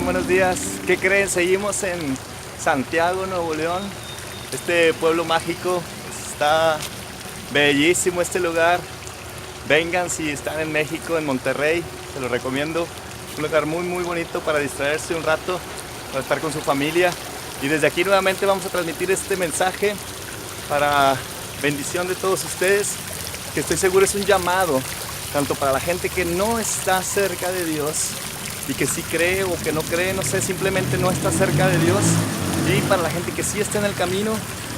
Buenos días. ¿Qué creen? Seguimos en Santiago, Nuevo León. Este pueblo mágico. Está bellísimo este lugar. Vengan si están en México, en Monterrey. Se los recomiendo. Un lugar muy bonito para distraerse un rato, para estar con su familia. Y desde aquí nuevamente vamos a transmitir este mensaje para bendición de todos ustedes, que estoy seguro es un llamado tanto para la gente que no está cerca de Dios y que sí cree o que no cree, no sé, simplemente no está cerca de Dios, y para la gente que sí está en el camino.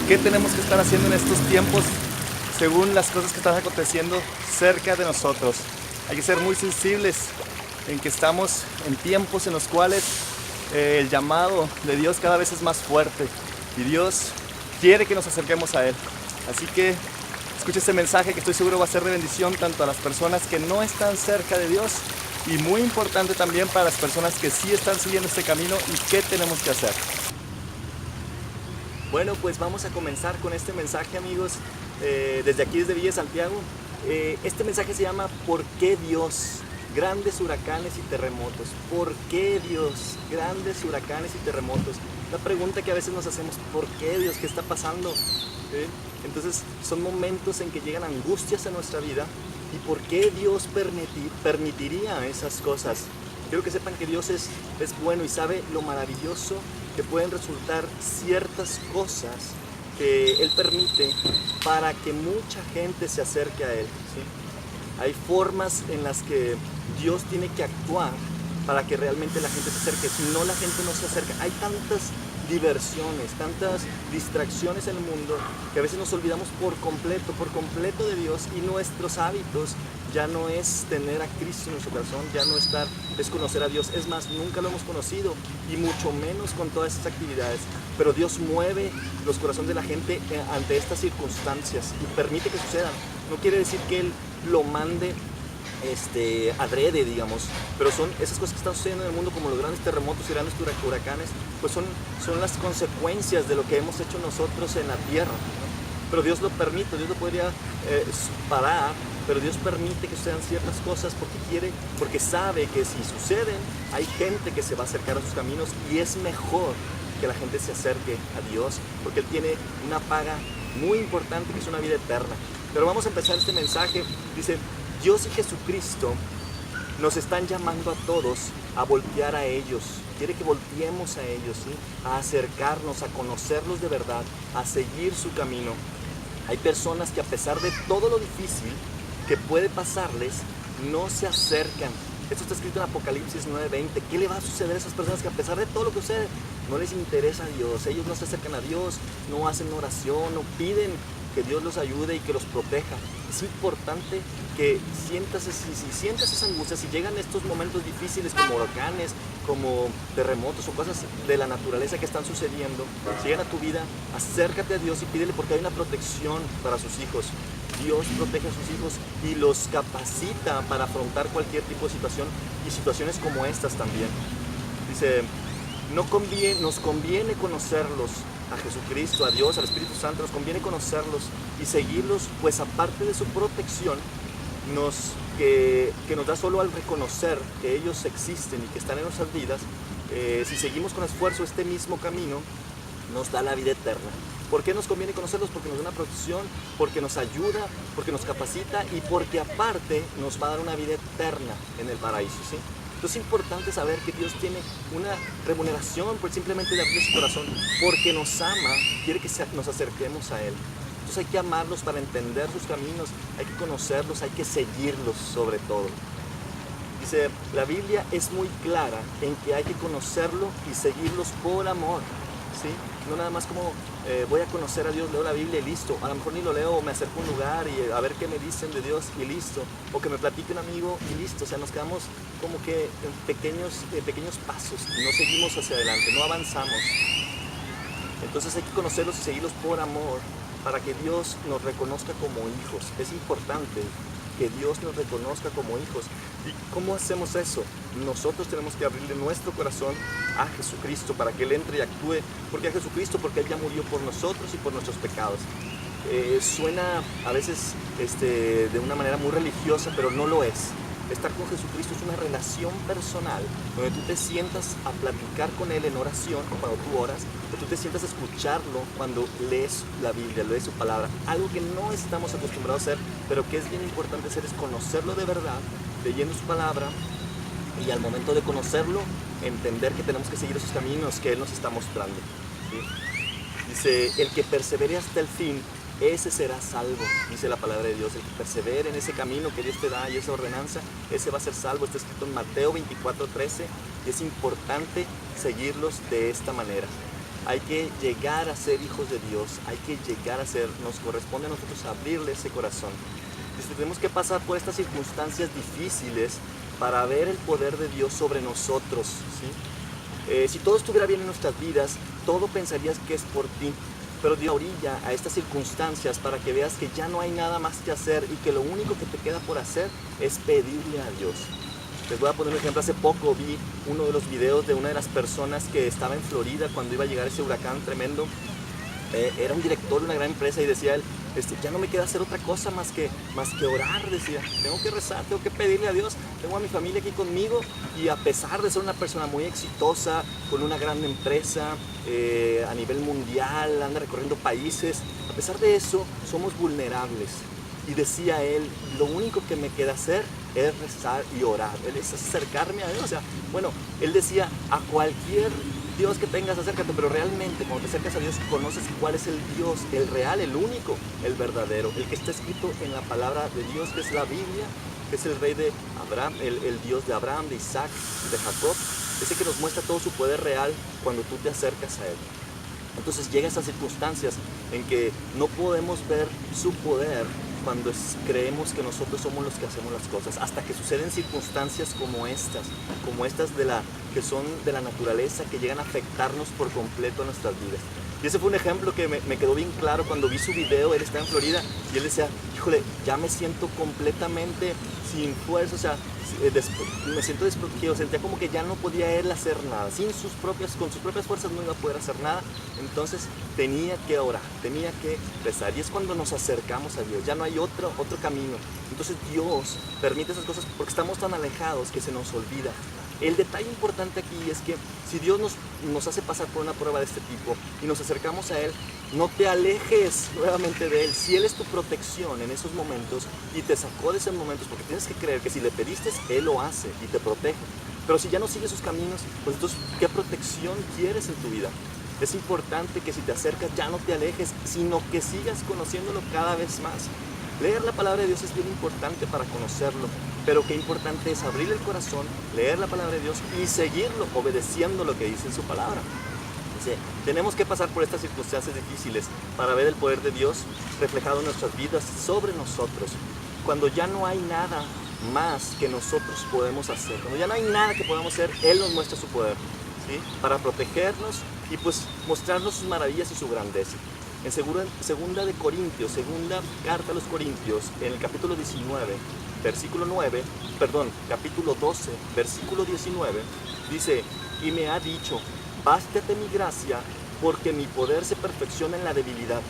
¿Qué tenemos que estar haciendo en estos tiempos según las cosas que están aconteciendo cerca de nosotros? Hay que ser muy sensibles en que estamos en tiempos en los cuales el llamado de Dios cada vez es más fuerte y Dios quiere que nos acerquemos a Él. Así que escucha este mensaje que estoy seguro va a ser de bendición tanto a las personas que no están cerca de Dios y muy importante también para las personas que sí están siguiendo este camino y qué tenemos que hacer. Bueno, pues vamos a comenzar con este mensaje, amigos, desde aquí, desde Villa Santiago. Este mensaje se llama ¿Por qué Dios? Grandes huracanes y terremotos. ¿Por qué Dios? Grandes huracanes y terremotos. La pregunta que a veces nos hacemos, ¿por qué Dios? ¿Qué está pasando? Entonces son momentos en que llegan angustias a nuestra vida. ¿Y por qué Dios permitiría esas cosas? Quiero que sepan que Dios es bueno y sabe lo maravilloso que pueden resultar ciertas cosas que Él permite para que mucha gente se acerque a Él, ¿sí? Hay formas en las que Dios tiene que actuar para que realmente la gente se acerque. Si no, la gente no se acerca. Hay tantas diversiones, tantas distracciones en el mundo que a veces nos olvidamos por completo de Dios, y nuestros hábitos ya no es tener a Cristo en nuestro corazón, ya no es conocer a Dios. Es más, nunca lo hemos conocido, y mucho menos con todas esas actividades. Pero Dios mueve los corazones de la gente ante estas circunstancias y permite que sucedan. No quiere decir que Él lo mande adrede, digamos, pero son esas cosas que están sucediendo en el mundo, como los grandes terremotos y grandes huracanes, pues son las consecuencias de lo que hemos hecho nosotros en la tierra, ¿no? Pero Dios lo permite. Dios lo podría parar, pero Dios permite que sucedan ciertas cosas porque sabe que si suceden, hay gente que se va a acercar a sus caminos, y es mejor que la gente se acerque a Dios, porque Él tiene una paga muy importante, que es una vida eterna. Pero vamos a empezar este mensaje. Dice: Dios y Jesucristo nos están llamando a todos a voltear a ellos. Quiere que volteemos a ellos, ¿sí? A acercarnos, a conocerlos de verdad, a seguir su camino. Hay personas que, a pesar de todo lo difícil que puede pasarles, no se acercan. Esto está escrito en Apocalipsis 9:20. ¿Qué le va a suceder a esas personas que, a pesar de todo lo que sucede, no les interesa a Dios? Ellos no se acercan a Dios, no hacen oración, no piden que Dios los ayude y que los proteja. Es importante que si sientas esa angustia, si llegan estos momentos difíciles como huracanes, como terremotos o cosas de la naturaleza que están sucediendo, si llegan a tu vida, acércate a Dios y pídele, porque hay una protección para sus hijos. Dios protege a sus hijos y los capacita para afrontar cualquier tipo de situación, y situaciones como estas también. Dice: nos conviene conocerlos, a Jesucristo, a Dios, al Espíritu Santo, nos conviene conocerlos y seguirlos, pues aparte de su protección, que nos da solo al reconocer que ellos existen y que están en nuestras vidas, si seguimos con esfuerzo este mismo camino, nos da la vida eterna. ¿Por qué nos conviene conocerlos? Porque nos da una protección, porque nos ayuda, porque nos capacita, y porque aparte nos va a dar una vida eterna en el paraíso, ¿sí? Entonces es importante saber que Dios tiene una remuneración por simplemente de abrir su corazón, porque nos ama, quiere que nos acerquemos a Él. Entonces hay que amarlos para entender sus caminos, hay que conocerlos, hay que seguirlos sobre todo. Dice, la Biblia es muy clara en que hay que conocerlo y seguirlos por amor. ¿sí? No nada más como voy a conocer a Dios, leo la Biblia y listo. A lo mejor ni lo leo, o me acerco a un lugar y a ver qué me dicen de Dios y listo. O que me platique un amigo y listo. O sea, nos quedamos como que en pequeños pasos y no seguimos hacia adelante, no avanzamos. Entonces hay que conocerlos y seguirlos por amor, para que Dios nos reconozca como hijos. Es importante que Dios nos reconozca como hijos. ¿Y cómo hacemos eso? Nosotros tenemos que abrirle nuestro corazón a Jesucristo para que Él entre y actúe. ¿Por qué a Jesucristo? Porque Él ya murió por nosotros y por nuestros pecados. Suena a veces de una manera muy religiosa, pero no lo es. Estar con Jesucristo es una relación personal donde tú te sientas a platicar con Él en oración, cuando tú oras, que tú te sientas a escucharlo cuando lees la Biblia, lees su palabra. Algo que no estamos acostumbrados a hacer, pero que es bien importante hacer, es conocerlo de verdad, leyendo su palabra, y al momento de conocerlo, entender que tenemos que seguir esos caminos que Él nos está mostrando, ¿sí? Dice, el que persevere hasta el fin, ese será salvo, dice la palabra de Dios. El que persevere en ese camino que Dios te da y esa ordenanza, ese va a ser salvo. Está escrito en Mateo 24:13 y es importante seguirlos de esta manera. Hay que llegar a ser hijos de Dios, hay que llegar a ser, nos corresponde a nosotros abrirle ese corazón. Dice, tenemos que pasar por estas circunstancias difíciles para ver el poder de Dios sobre nosotros, ¿sí? Si todo estuviera bien en nuestras vidas, todo pensarías que es por ti. Pero Dios orilla a estas circunstancias para que veas que ya no hay nada más que hacer y que lo único que te queda por hacer es pedirle a Dios. Les voy a poner un ejemplo. Hace poco vi uno de los videos de una de las personas que estaba en Florida cuando iba a llegar ese huracán tremendo. Era un director de una gran empresa y decía él, ya no me queda hacer otra cosa más que orar, decía. Tengo que rezar, tengo que pedirle a Dios. Tengo a mi familia aquí conmigo y a pesar de ser una persona muy exitosa, con una gran empresa a nivel mundial, anda recorriendo países, a pesar de eso somos vulnerables. Y decía él, lo único que me queda hacer es rezar y orar, es acercarme a Dios. O sea, bueno, él decía, a cualquier Dios que tengas, acércate, pero realmente cuando te acercas a Dios conoces cuál es el Dios, el real, el único, el verdadero, el que está escrito en la palabra de Dios, que es la Biblia, que es el rey de Abraham, el Dios de Abraham, de Isaac, de Jacob, ese que nos muestra todo su poder real cuando tú te acercas a Él. Entonces llega a esas circunstancias en que no podemos ver su poder cuando creemos que nosotros somos los que hacemos las cosas, hasta que suceden circunstancias como estas que son de la naturaleza, que llegan a afectarnos por completo a nuestras vidas. Y ese fue un ejemplo que me quedó bien claro cuando vi su video. Él está en Florida y él decía, híjole, ya me siento completamente sin fuerza, o sea, me siento desprotegido, sentía como que ya no podía él hacer nada, con sus propias fuerzas no iba a poder hacer nada. Entonces tenía que orar, tenía que rezar, y es cuando nos acercamos a Dios, ya no hay otro camino. Entonces Dios permite esas cosas porque estamos tan alejados que se nos olvida. El detalle importante aquí es que si Dios nos hace pasar por una prueba de este tipo y nos acercamos a Él, no te alejes nuevamente de Él. Si Él es tu protección en esos momentos y te sacó de esos momentos, porque tienes que creer que si le pediste, Él lo hace y te protege. Pero si ya no sigues sus caminos, pues entonces, ¿qué protección quieres en tu vida? Es importante que si te acercas ya no te alejes, sino que sigas conociéndolo cada vez más. Leer la palabra de Dios es bien importante para conocerlo, pero qué importante es abrir el corazón, leer la palabra de Dios y seguirlo, obedeciendo lo que dice en su palabra. Dice, tenemos que pasar por estas circunstancias difíciles para ver el poder de Dios reflejado en nuestras vidas sobre nosotros. Cuando ya no hay nada más que nosotros podemos hacer, cuando ya no hay nada que podamos hacer, Él nos muestra su poder, ¿sí? Para protegernos y pues mostrarnos sus maravillas y su grandeza. En segunda carta a los Corintios, en el capítulo 12, versículo 19, dice, y me ha dicho, bástate mi gracia, porque mi poder se perfecciona en la debilidad.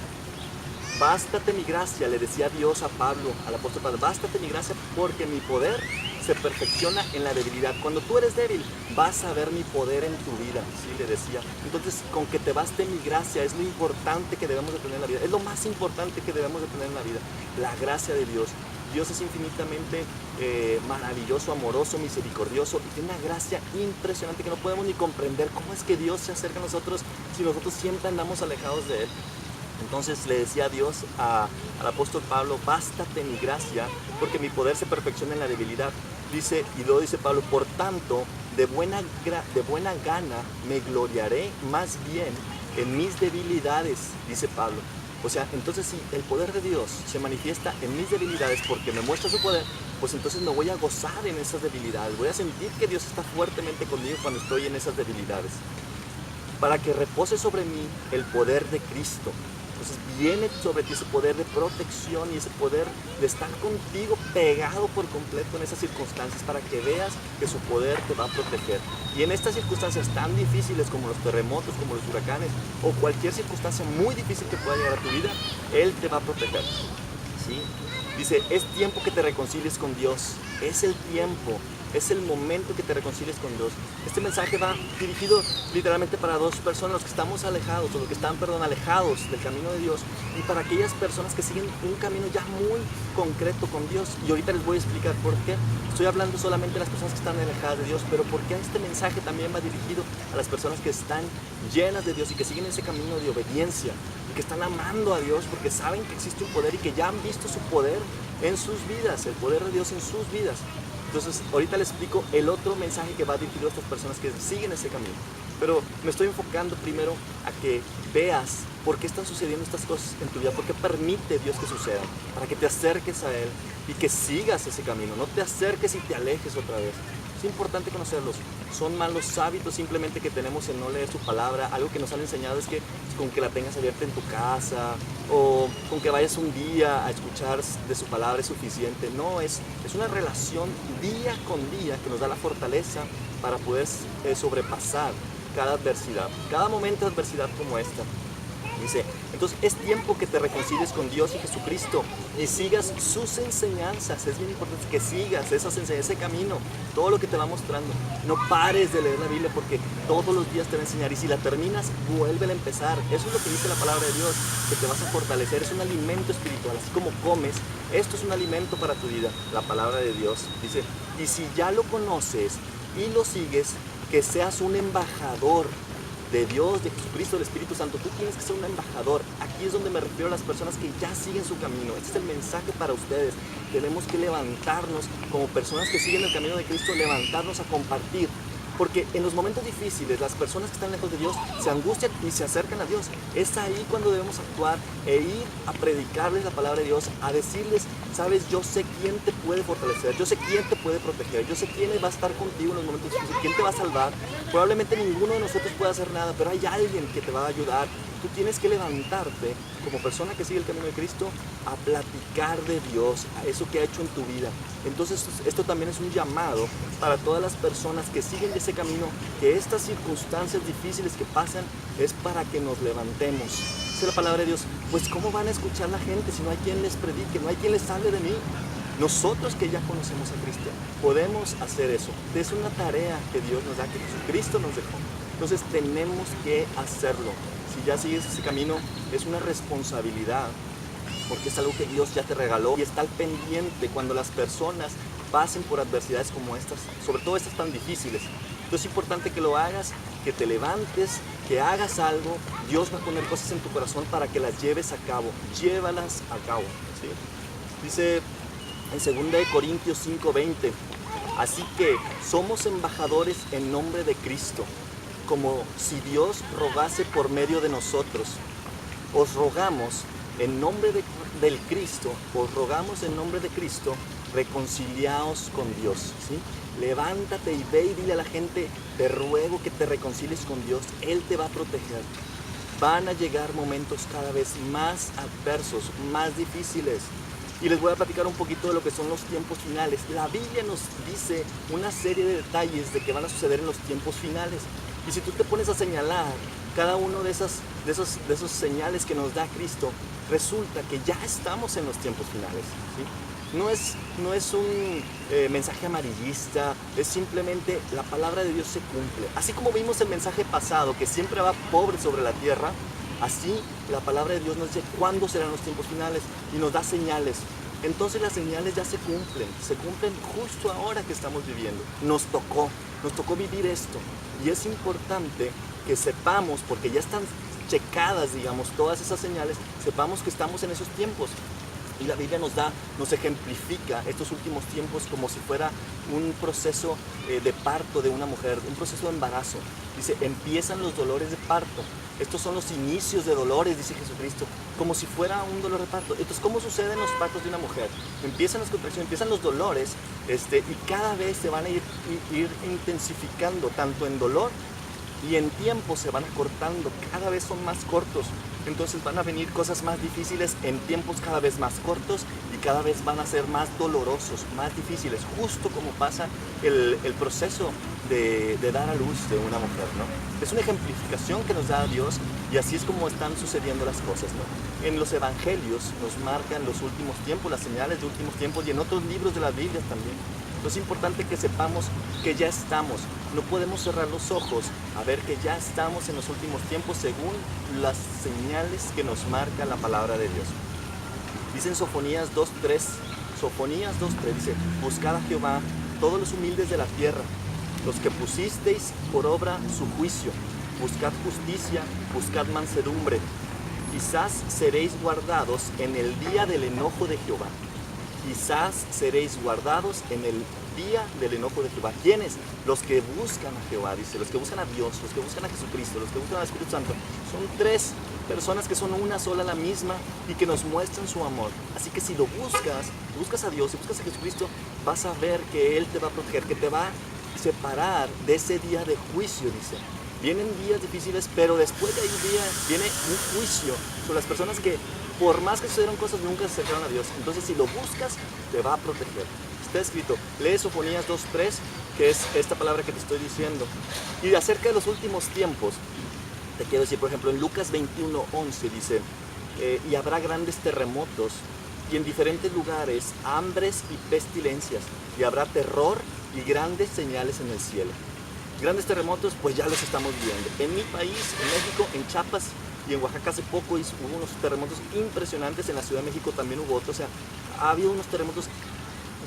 Bástate mi gracia, le decía Dios a Pablo, al apóstol Pablo, bástate mi gracia porque mi poder se perfecciona en la debilidad. Cuando tú eres débil, vas a ver mi poder en tu vida, ¿sí? Le decía. Entonces, con que te baste mi gracia es lo importante que debemos de tener en la vida. Es lo más importante que debemos de tener en la vida, la gracia de Dios. Dios es infinitamente maravilloso, amoroso, misericordioso y tiene una gracia impresionante que no podemos ni comprender. ¿Cómo es que Dios se acerca a nosotros si nosotros siempre andamos alejados de Él? Entonces le decía a Dios al apóstol Pablo, bástate mi gracia, porque mi poder se perfecciona en la debilidad. Dice, y luego dice Pablo, por tanto, de buena gana me gloriaré más bien en mis debilidades, dice Pablo. O sea, entonces si el poder de Dios se manifiesta en mis debilidades porque me muestra su poder, pues entonces me voy a gozar en esas debilidades. Voy a sentir que Dios está fuertemente conmigo cuando estoy en esas debilidades. Para que repose sobre mí el poder de Cristo. Entonces viene sobre ti ese poder de protección y ese poder de estar contigo pegado por completo en esas circunstancias para que veas que su poder te va a proteger. Y en estas circunstancias tan difíciles como los terremotos, como los huracanes o cualquier circunstancia muy difícil que pueda llegar a tu vida, Él te va a proteger. ¿Sí? Dice, es tiempo que te reconcilies con Dios. Es el tiempo. Es el momento que te reconcilies con Dios. Este mensaje va dirigido literalmente para dos personas, los que estamos alejados, o los que están, alejados del camino de Dios, y para aquellas personas que siguen un camino ya muy concreto con Dios. Y ahorita les voy a explicar por qué. Estoy hablando solamente de las personas que están alejadas de Dios, pero por qué este mensaje también va dirigido a las personas que están llenas de Dios y que siguen ese camino de obediencia, y que están amando a Dios porque saben que existe un poder y que ya han visto su poder en sus vidas, el poder de Dios en sus vidas. Entonces, ahorita les explico el otro mensaje que va dirigido a estas personas que siguen ese camino. Pero me estoy enfocando primero a que veas por qué están sucediendo estas cosas en tu vida, por qué permite Dios que sucedan, para que te acerques a Él y que sigas ese camino, no te acerques y te alejes otra vez. Es importante conocerlos. Son malos hábitos simplemente que tenemos en no leer su palabra. Algo que nos han enseñado es que con que la tengas abierta en tu casa o con que vayas un día a escuchar de su palabra es suficiente. No, es una relación día con día que nos da la fortaleza para poder sobrepasar cada adversidad, cada momento de adversidad como esta. Dice, entonces es tiempo que te reconcilies con Dios y Jesucristo y sigas sus enseñanzas. Es bien importante que sigas esas enseñanzas, ese camino, todo lo que te va mostrando. No pares de leer la Biblia porque todos los días te va a enseñar, y si la terminas, vuélvela a empezar. Eso es lo que dice la palabra de Dios, que te vas a fortalecer. Es un alimento espiritual, así como comes. Esto es un alimento para tu vida, la palabra de Dios. Dice, y si ya lo conoces y lo sigues, que seas un embajador de Dios, de Jesucristo, del Espíritu Santo. Tú tienes que ser un embajador. Aquí es donde me refiero a las personas que ya siguen su camino. Este es el mensaje para ustedes. Tenemos que levantarnos como personas que siguen el camino de Cristo, levantarnos a compartir. Porque en los momentos difíciles, las personas que están lejos de Dios se angustian y se acercan a Dios. Es ahí cuando debemos actuar e ir a predicarles la palabra de Dios, a decirles, sabes, yo sé quién te puede fortalecer, yo sé quién te puede proteger, yo sé quién va a estar contigo en los momentos difíciles, quién te va a salvar. Probablemente ninguno de nosotros pueda hacer nada, pero hay alguien que te va a ayudar. Tú tienes que levantarte como persona que sigue el camino de Cristo a platicar de Dios, a eso que ha hecho en tu vida. Entonces esto también es un llamado para todas las personas que siguen ese camino, que estas circunstancias difíciles que pasan es para que nos levantemos. Dice la palabra de Dios, pues ¿cómo van a escuchar la gente si no hay quien les predique, no hay quien les hable de mí? Nosotros que ya conocemos a Cristo podemos hacer eso. Es una tarea que Dios nos da, que Jesucristo nos dejó. Entonces tenemos que hacerlo. Si ya sigues ese camino, es una responsabilidad, porque es algo que Dios ya te regaló y está al pendiente cuando las personas pasen por adversidades como estas, sobre todo estas tan difíciles. Entonces es importante que lo hagas, que te levantes, que hagas algo. Dios va a poner cosas en tu corazón para que las lleves a cabo. Llévalas a cabo, ¿sí? Dice en 2 Corintios 5:20, así que somos embajadores en nombre de Cristo, como si Dios rogase por medio de nosotros. Os rogamos en nombre del Cristo, os rogamos en nombre de Cristo, reconciliaos con Dios, ¿sí? Levántate y ve y dile a la gente, te ruego que te reconcilies con Dios, Él te va a proteger. Van a llegar momentos cada vez más adversos, más difíciles. Y les voy a platicar un poquito de lo que son los tiempos finales. La Biblia nos dice una serie de detalles de que van a suceder en los tiempos finales. Y si tú te pones a señalar cada uno de esos señales que nos da Cristo, resulta que ya estamos en los tiempos finales, ¿sí? No es un mensaje amarillista, es simplemente la palabra de Dios se cumple. Así como vimos el mensaje pasado, que siempre va pobre sobre la tierra, así la palabra de Dios nos dice cuándo serán los tiempos finales y nos da señales. Entonces las señales ya se cumplen justo ahora que estamos viviendo. Nos tocó vivir esto. Y es importante que sepamos, porque ya están checadas, digamos, todas esas señales, sepamos que estamos en esos tiempos. Y la Biblia nos ejemplifica estos últimos tiempos como si fuera un proceso de parto de una mujer, un proceso de embarazo. Dice, empiezan los dolores de parto. Estos son los inicios de dolores, dice Jesucristo, como si fuera un dolor de parto. Entonces, ¿cómo sucede en los partos de una mujer? Empiezan las contracciones, empiezan los dolores, y cada vez se van a ir intensificando, tanto en dolor y en tiempo se van acortando, cada vez son más cortos. Entonces van a venir cosas más difíciles en tiempos cada vez más cortos y cada vez van a ser más dolorosos, más difíciles, justo como pasa el proceso de dar a luz de una mujer, ¿no? Es una ejemplificación que nos da Dios y así es como están sucediendo las cosas, ¿no? En los evangelios nos marcan los últimos tiempos, las señales de últimos tiempos y en otros libros de la Biblia también. Entonces es importante que sepamos que ya estamos, no podemos cerrar los ojos a ver que ya estamos en los últimos tiempos según las señales que nos marca la palabra de Dios. Dice en Sofonías 2.3, dice, buscad a Jehová todos los humildes de la tierra, los que pusisteis por obra su juicio, buscad justicia, buscad mansedumbre, quizás seréis guardados en el día del enojo de Jehová. Quizás seréis guardados en el día del enojo de Jehová. ¿Quiénes? Los que buscan a Jehová, dice, los que buscan a Dios, los que buscan a Jesucristo, los que buscan al Espíritu Santo. Son tres personas que son una sola, la misma, y que nos muestran su amor. Así que si lo buscas a Dios, si buscas a Jesucristo, vas a ver que Él te va a proteger, que te va a separar de ese día de juicio, dice. Vienen días difíciles, pero después de ahí viene un juicio sobre las personas que, por más que sucedieron cosas, nunca se acercaron a Dios. Entonces, si lo buscas, te va a proteger. Está escrito, lee Sofonías 2.3, que es esta palabra que te estoy diciendo. Y acerca de los últimos tiempos, te quiero decir, por ejemplo, en Lucas 21.11 dice, y habrá grandes terremotos, y en diferentes lugares hambres y pestilencias, y habrá terror y grandes señales en el cielo. Grandes terremotos, pues ya los estamos viendo. En mi país, en México, en Chiapas y en Oaxaca hace poco hubo unos terremotos impresionantes, en la Ciudad de México también hubo otros, o sea, ha habido unos terremotos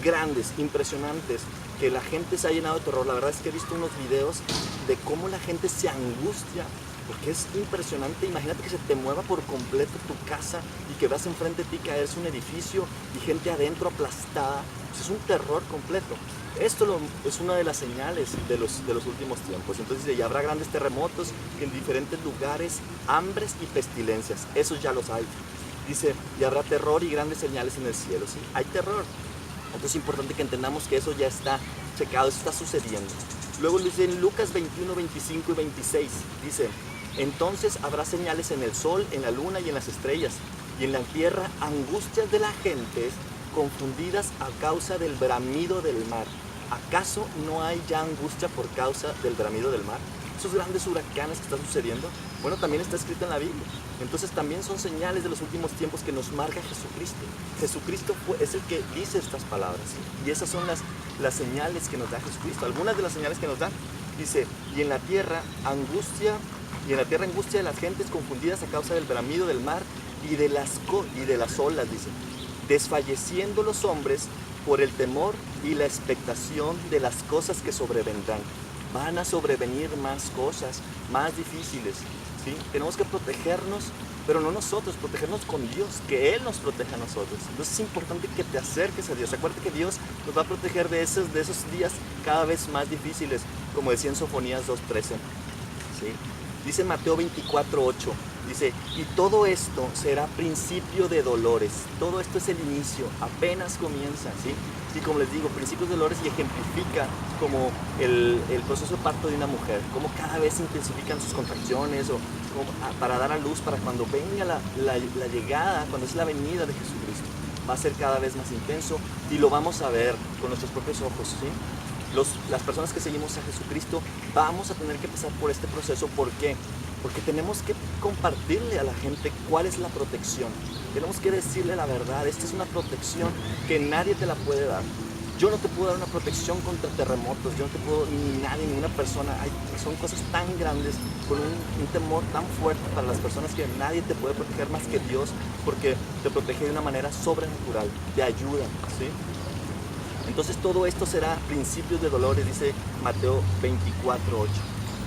grandes, impresionantes, que la gente se ha llenado de terror. La verdad es que he visto unos videos de cómo la gente se angustia, porque es impresionante. Imagínate que se te mueva por completo tu casa y que veas enfrente de ti caerse un edificio y gente adentro aplastada. Pues es un terror completo. Esto es una de las señales de los últimos tiempos. Entonces dice, y habrá grandes terremotos en diferentes lugares, hambres y pestilencias. Esos ya los hay. Dice, y habrá terror y grandes señales en el cielo. Sí, hay terror. Entonces es importante que entendamos que eso ya está checado, eso está sucediendo. Luego dice en Lucas 21, 25 y 26, dice, entonces habrá señales en el sol, en la luna y en las estrellas, y en la tierra angustias de la gente confundidas a causa del bramido del mar. ¿Acaso no hay ya angustia por causa del bramido del mar? Esos grandes huracanes que están sucediendo, bueno, también está escrito en la Biblia. Entonces también son señales de los últimos tiempos que nos marca Jesucristo. Jesucristo es el que dice estas palabras, ¿sí? Y esas son las señales que nos da Jesucristo. Algunas de las señales que nos da, dice, y en la tierra angustia de las gentes confundidas a causa del bramido del mar y de las olas, dice, desfalleciendo los hombres por el temor y la expectación de las cosas que sobrevendrán. Van a sobrevenir más cosas, más difíciles, ¿sí? Tenemos que protegernos, pero no nosotros, protegernos con Dios, que Él nos proteja a nosotros. Entonces es importante que te acerques a Dios. Acuérdate que Dios nos va a proteger de esos días cada vez más difíciles, como decía en Sofonías 2.13, ¿sí? Dice Mateo 24.8, dice, y todo esto será principio de dolores. Todo esto es el inicio, apenas comienza, ¿sí? Y como les digo, principios de dolores y ejemplifica como el proceso de parto de una mujer, como cada vez se intensifican sus contracciones o para dar a luz, para cuando venga la llegada, cuando es la venida de Jesucristo, va a ser cada vez más intenso y lo vamos a ver con nuestros propios ojos, ¿sí? Las personas que seguimos a Jesucristo vamos a tener que pasar por este proceso. ¿Por qué? Porque tenemos que compartirle a la gente cuál es la protección. Tenemos que decirle la verdad. Esta es una protección que nadie te la puede dar. Yo no te puedo dar una protección contra terremotos. Yo no te puedo, ni nadie, ni una persona. Son cosas tan grandes, con un temor tan fuerte para las personas que nadie te puede proteger más que Dios, porque te protege de una manera sobrenatural, te ayuda, ¿sí? Entonces todo esto será principios de dolores, dice Mateo 24.8.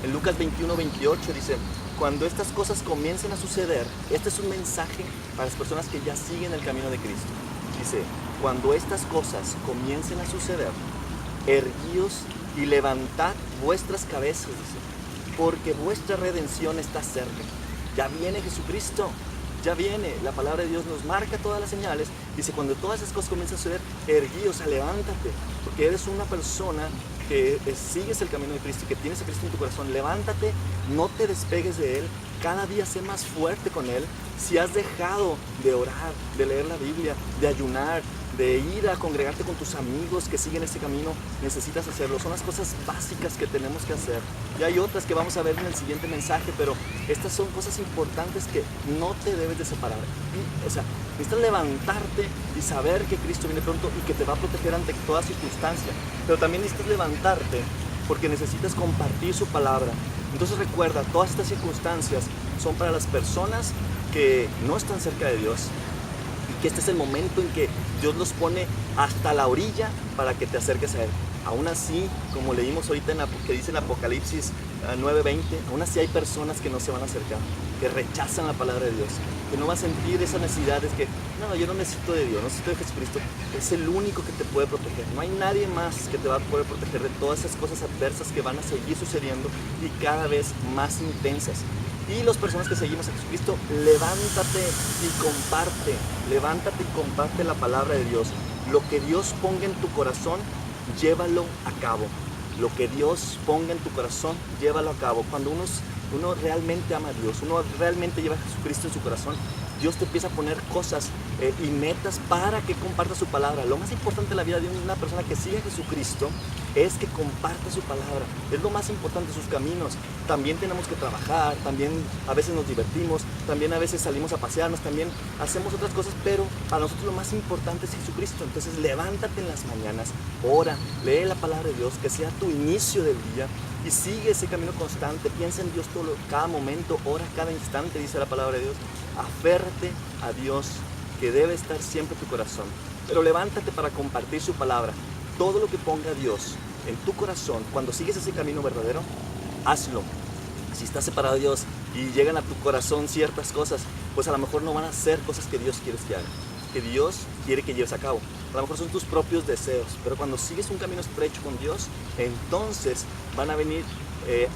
En Lucas 21.28 dice, cuando estas cosas comiencen a suceder, este es un mensaje para las personas que ya siguen el camino de Cristo. Dice, cuando estas cosas comiencen a suceder, erguíos y levantad vuestras cabezas, dice, porque vuestra redención está cerca. Ya viene Jesucristo, ya viene. La palabra de Dios nos marca todas las señales. Dice, cuando todas esas cosas comiencen a suceder, erguíos, levántate, porque eres una persona que sigues el camino de Cristo y que tienes a Cristo en tu corazón. Levántate, no te despegues de Él, cada día sé más fuerte con Él. Si has dejado de orar, de leer la Biblia, de ayunar, de ir a congregarte con tus amigos que siguen ese camino, necesitas hacerlo. Son las cosas básicas que tenemos que hacer. Y hay otras que vamos a ver en el siguiente mensaje, pero estas son cosas importantes que no te debes de separar. O sea, necesitas levantarte y saber que Cristo viene pronto y que te va a proteger ante toda circunstancia. Pero también necesitas levantarte porque necesitas compartir su palabra. Entonces recuerda, todas estas circunstancias son para las personas que no están cerca de Dios, y que este es el momento en que Dios los pone hasta la orilla para que te acerques a Él. Aún así, como leímos ahorita que dice en Apocalipsis 9:20, aún así hay personas que no se van a acercar, que rechazan la palabra de Dios, que no van a sentir esa necesidad de que, no, yo no necesito de Dios, no necesito de Jesucristo. Es el único que te puede proteger. No hay nadie más que te va a poder proteger de todas esas cosas adversas que van a seguir sucediendo y cada vez más intensas. Y las personas que seguimos a Jesucristo, levántate y comparte la palabra de Dios. Lo que Dios ponga en tu corazón, llévalo a cabo. Lo que Dios ponga en tu corazón, llévalo a cabo. Cuando uno realmente ama a Dios, uno realmente lleva a Jesucristo en su corazón, Dios te empieza a poner cosas y metas para que compartas su palabra. Lo más importante en la vida de una persona que sigue a Jesucristo es que comparta su palabra. Es lo más importante, sus caminos. También tenemos que trabajar, también a veces nos divertimos, también a veces salimos a pasearnos, también hacemos otras cosas, pero para nosotros lo más importante es Jesucristo. Entonces levántate en las mañanas, ora, lee la palabra de Dios, que sea tu inicio del día, y sigue ese camino constante. Piensa en Dios cada momento, ora cada instante, dice la palabra de Dios. Aférrate a Dios, que debe estar siempre en tu corazón. Pero levántate para compartir su palabra. Todo lo que ponga Dios en tu corazón, cuando sigues ese camino verdadero, hazlo. Si estás separado de Dios y llegan a tu corazón ciertas cosas, pues a lo mejor no van a ser cosas que Dios quiere que hagas, que Dios quiere que lleves a cabo. A lo mejor son tus propios deseos, pero cuando sigues un camino estrecho con Dios, entonces van a venir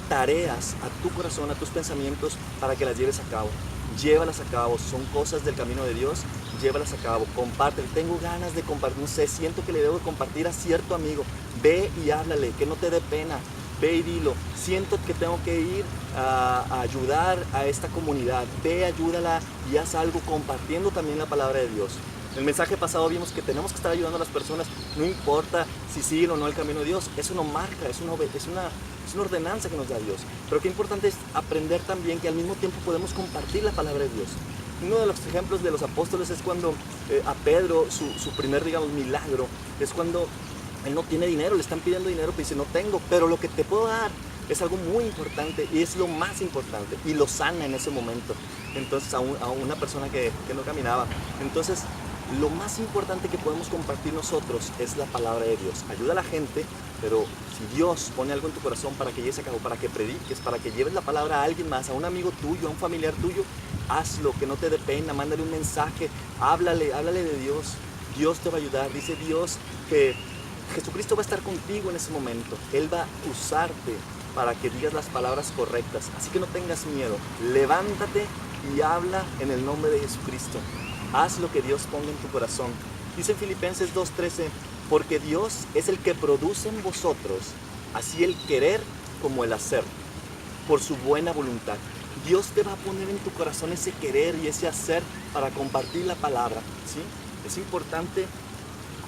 tareas a tu corazón, a tus pensamientos, para que las lleves a cabo. Llévalas a cabo, son cosas del camino de Dios, llévalas a cabo, comparte. Tengo ganas de compartir, no sé, siento que le debo compartir a cierto amigo. Ve y háblale, que no te dé pena. Ve y dilo, siento que tengo que ir a ayudar a esta comunidad. Ve, ayúdala y haz algo compartiendo también la palabra de Dios. En el mensaje pasado vimos que tenemos que estar ayudando a las personas, no importa si siguen o no el camino de Dios. Eso nos marca, es una ordenanza que nos da Dios. Pero qué importante es aprender también que al mismo tiempo podemos compartir la palabra de Dios. Uno de los ejemplos de los apóstoles es cuando a Pedro, su primer, digamos, milagro, es cuando él no tiene dinero, le están pidiendo dinero, pero dice, no tengo, pero lo que te puedo dar es algo muy importante y es lo más importante, y lo sana en ese momento. Entonces a una persona que no caminaba. Entonces lo más importante que podemos compartir nosotros es la palabra de Dios. Ayuda a la gente, pero si Dios pone algo en tu corazón para que lleves a cabo, para que prediques, para que lleves la palabra a alguien más, a un amigo tuyo, a un familiar tuyo, hazlo, que no te dé pena, mándale un mensaje, háblale de Dios. Dios te va a ayudar. Dice Dios que Jesucristo va a estar contigo en ese momento. Él va a usarte para que digas las palabras correctas. Así que no tengas miedo. Levántate y habla en el nombre de Jesucristo. Haz lo que Dios ponga en tu corazón. Dice en Filipenses 2:13, porque Dios es el que produce en vosotros así el querer como el hacer, por su buena voluntad. Dios te va a poner en tu corazón ese querer y ese hacer para compartir la palabra, ¿sí? Es importante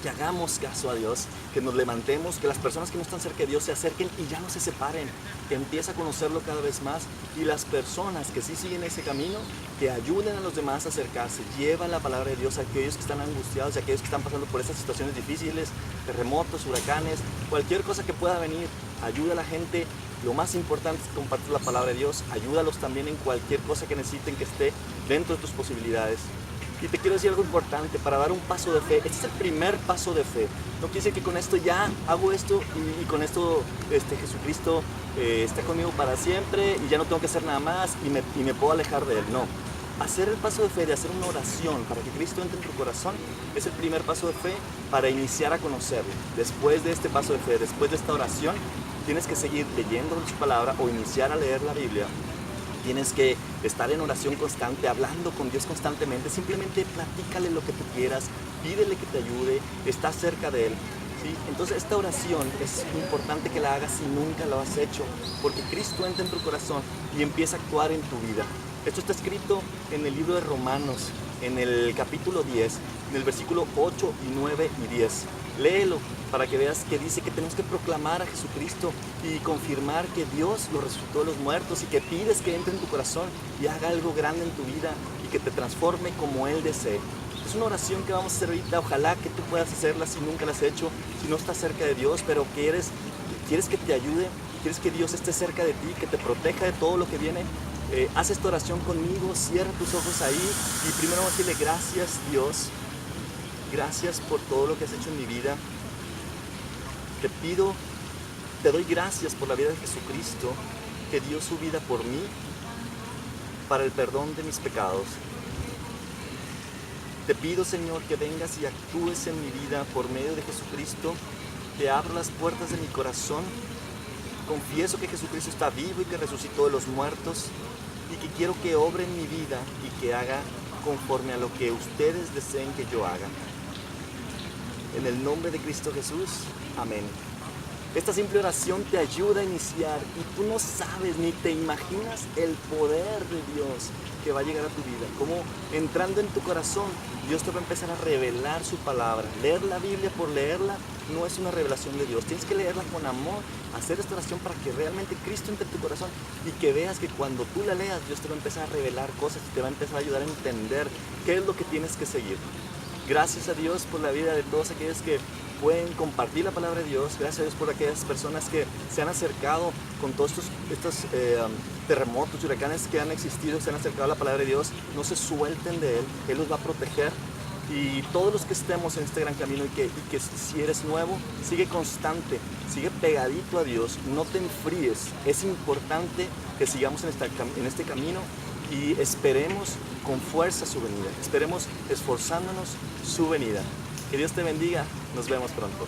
que hagamos caso a Dios, que nos levantemos, que las personas que no están cerca de Dios se acerquen y ya no se separen, que empiece a conocerlo cada vez más, y las personas que sí siguen ese camino, que ayuden a los demás a acercarse. Lleva la palabra de Dios a aquellos que están angustiados, a aquellos que están pasando por estas situaciones difíciles, terremotos, huracanes, cualquier cosa que pueda venir. Ayuda a la gente. Lo más importante es compartir la palabra de Dios. Ayúdalos también en cualquier cosa que necesiten que esté dentro de tus posibilidades. Y te quiero decir algo importante, para dar un paso de fe. Este es el primer paso de fe. No quiere decir que con esto ya hago esto y con esto Jesucristo está conmigo para siempre y ya no tengo que hacer nada más y me puedo alejar de Él. No. hacer el paso de fe, de hacer una oración para que Cristo entre en tu corazón, es el primer paso de fe para iniciar a conocerlo. Después de este paso de fe, después de esta oración, tienes que seguir leyendo su palabra o iniciar a leer la Biblia. Tienes que estar en oración constante, hablando con Dios constantemente. Simplemente platícale lo que tú quieras, pídele que te ayude, está cerca de Él. ¿Sí? Entonces esta oración es importante que la hagas si nunca lo has hecho, porque Cristo entra en tu corazón y empieza a actuar en tu vida. Esto está escrito en el libro de Romanos, en el capítulo 10, en el versículo 8 y 9 y 10. Léelo para que veas que dice que tenemos que proclamar a Jesucristo y confirmar que Dios lo resucitó de los muertos y que pides que entre en tu corazón y haga algo grande en tu vida y que te transforme como Él desee. Es una oración que vamos a hacer ahorita. Ojalá que tú puedas hacerla si nunca la has hecho, si no estás cerca de Dios, pero quieres que te ayude, quieres que Dios esté cerca de ti, que te proteja de todo lo que viene. Haz esta oración conmigo, cierra tus ojos ahí y primero vamos a decirle: gracias Dios, gracias por todo lo que has hecho en mi vida. Te doy gracias por la vida de Jesucristo, que dio su vida por mí, para el perdón de mis pecados. Te pido, Señor, que vengas y actúes en mi vida por medio de Jesucristo. Te abro las puertas de mi corazón. Confieso que Jesucristo está vivo y que resucitó de los muertos y que quiero que obre en mi vida y que haga conforme a lo que ustedes deseen que yo haga. En el nombre de Cristo Jesús, amén. Esta simple oración te ayuda a iniciar y tú no sabes ni te imaginas el poder de Dios que va a llegar a tu vida. Como entrando en tu corazón, Dios te va a empezar a revelar su palabra. Leer la Biblia por leerla no es una revelación de Dios. Tienes que leerla con amor, hacer esta oración para que realmente Cristo entre en tu corazón y que veas que cuando tú la leas, Dios te va a empezar a revelar cosas y te va a empezar a ayudar a entender qué es lo que tienes que seguir. Gracias a Dios por la vida de todos aquellos que pueden compartir la palabra de Dios. Gracias a Dios por aquellas personas que se han acercado con todos estos terremotos, huracanes que han existido, se han acercado a la palabra de Dios. No se suelten de Él, Él los va a proteger. Y todos los que estemos en este gran camino y que si eres nuevo, sigue constante, sigue pegadito a Dios, no te enfríes. Es importante que sigamos en este camino y esperemos con fuerza su venida. Esperemos esforzándonos su venida. Que Dios te bendiga. Nos vemos pronto.